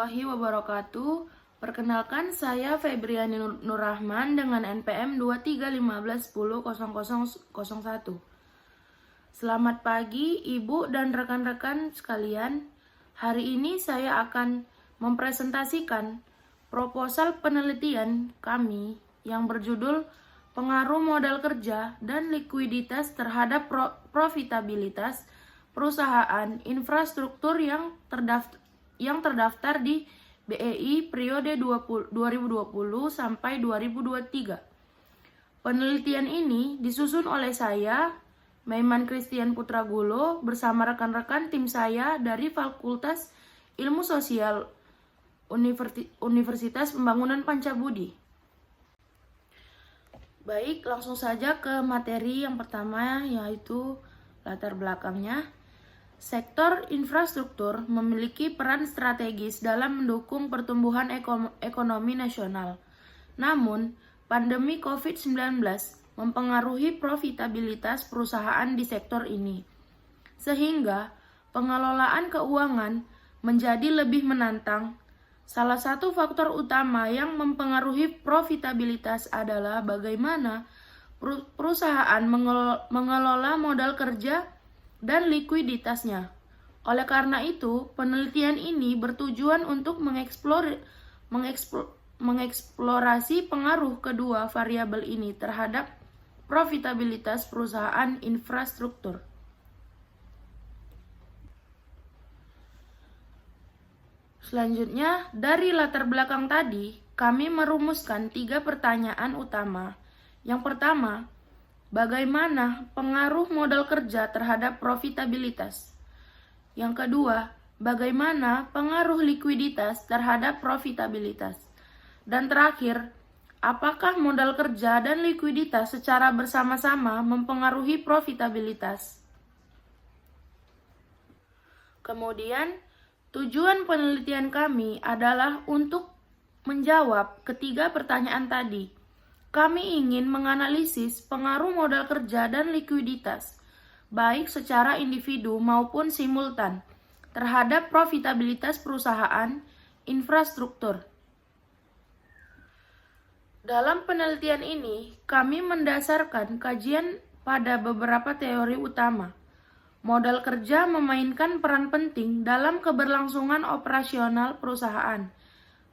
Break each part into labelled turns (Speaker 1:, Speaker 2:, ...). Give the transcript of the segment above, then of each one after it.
Speaker 1: warahmatullahi wabarakatuh. Perkenalkan, saya Febriani Nurrahman dengan NPM 2315100001. Selamat pagi Ibu dan rekan-rekan sekalian. Hari ini saya akan mempresentasikan proposal penelitian kami yang berjudul Pengaruh Modal Kerja dan Likuiditas terhadap Profitabilitas Perusahaan Infrastruktur yang terdaftar di BEI periode 2020 sampai 2023. Penelitian ini disusun oleh saya, Maiman Christian Putragulo, bersama rekan-rekan tim saya dari Fakultas Ilmu Sosial Universitas Pembangunan Pancabudi. Baik, langsung saja ke materi yang pertama, yaitu latar belakangnya. Sektor infrastruktur memiliki peran strategis dalam mendukung pertumbuhan ekonomi nasional. Namun, pandemi COVID-19 mempengaruhi profitabilitas perusahaan di sektor ini, sehingga pengelolaan keuangan menjadi lebih menantang. Salah satu faktor utama yang mempengaruhi profitabilitas adalah bagaimana perusahaan mengelola modal kerja dan likuiditasnya. Oleh karena itu, penelitian ini bertujuan untuk mengeksplorasi pengaruh kedua variabel ini terhadap profitabilitas perusahaan infrastruktur. Selanjutnya, dari latar belakang tadi, kami merumuskan 3 pertanyaan utama. Yang pertama, bagaimana pengaruh modal kerja terhadap profitabilitas? Yang kedua, bagaimana pengaruh likuiditas terhadap profitabilitas? Dan terakhir, apakah modal kerja dan likuiditas secara bersama-sama mempengaruhi profitabilitas? Kemudian, tujuan penelitian kami adalah untuk menjawab ketiga pertanyaan tadi. Kami ingin menganalisis pengaruh modal kerja dan likuiditas, baik secara individu maupun simultan, terhadap profitabilitas perusahaan infrastruktur. Dalam penelitian ini, kami mendasarkan kajian pada beberapa teori utama. Modal kerja memainkan peran penting dalam keberlangsungan operasional perusahaan,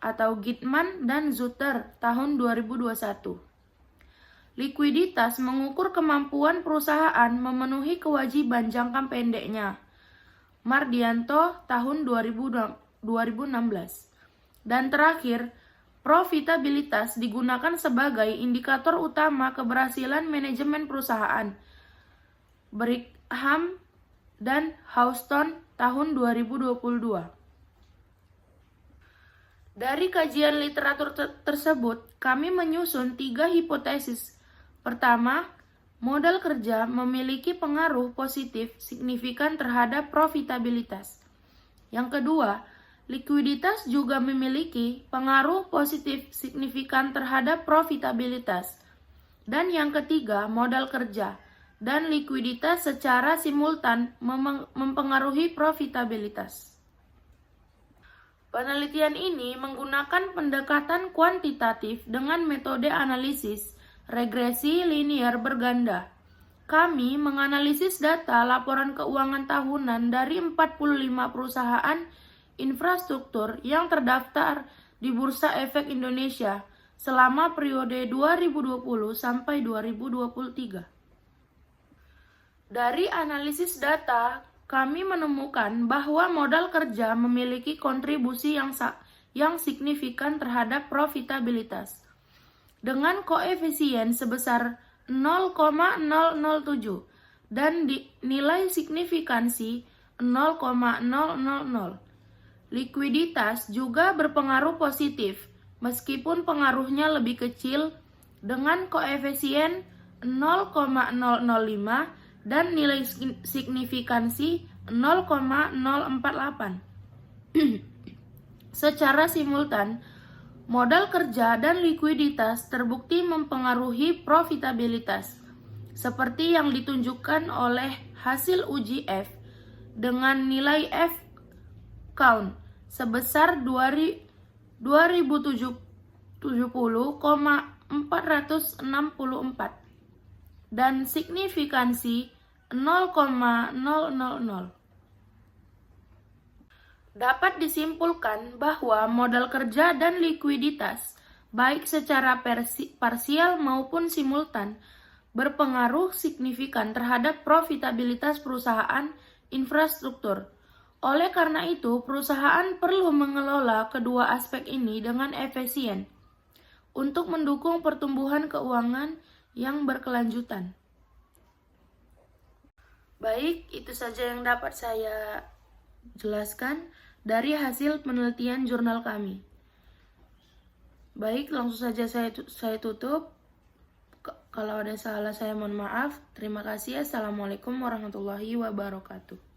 Speaker 1: atau Gitman dan Zutter tahun 2021. Likuiditas mengukur kemampuan perusahaan memenuhi kewajiban jangka pendeknya, Mardianto tahun 2016. Dan terakhir, profitabilitas digunakan sebagai indikator utama keberhasilan manajemen perusahaan, Brigham dan Houston tahun 2022. Dari kajian literatur tersebut, kami menyusun 3 hipotesis. Pertama, modal kerja memiliki pengaruh positif signifikan terhadap profitabilitas. Yang kedua, likuiditas juga memiliki pengaruh positif signifikan terhadap profitabilitas. Dan yang ketiga, modal kerja dan likuiditas secara simultan mempengaruhi profitabilitas. Penelitian ini menggunakan pendekatan kuantitatif dengan metode analisis regresi linear berganda. Kami menganalisis data laporan keuangan tahunan dari 45 perusahaan infrastruktur yang terdaftar di Bursa Efek Indonesia selama periode 2020 sampai 2023. Dari analisis data, kami menemukan bahwa modal kerja memiliki kontribusi yang signifikan terhadap profitabilitas, dengan koefisien sebesar 0,007 dan nilai signifikansi 0,000. Likuiditas juga berpengaruh positif, meskipun pengaruhnya lebih kecil, dengan koefisien 0,005 dan nilai signifikansi 0,048. Secara simultan, modal kerja dan likuiditas terbukti mempengaruhi profitabilitas, seperti yang ditunjukkan oleh hasil uji F dengan nilai F count sebesar 2070,464 dan signifikansi 0,000. Dapat disimpulkan bahwa modal kerja dan likuiditas, baik secara parsial maupun simultan, berpengaruh signifikan terhadap profitabilitas perusahaan infrastruktur. Oleh karena itu, perusahaan perlu mengelola kedua aspek ini dengan efisien untuk mendukung pertumbuhan keuangan yang berkelanjutan. Baik, itu saja yang dapat saya jelaskan dari hasil penelitian jurnal kami. Baik, langsung saja saya tutup. Kalau ada salah saya mohon maaf. Terima kasih. Assalamualaikum warahmatullahi wabarakatuh.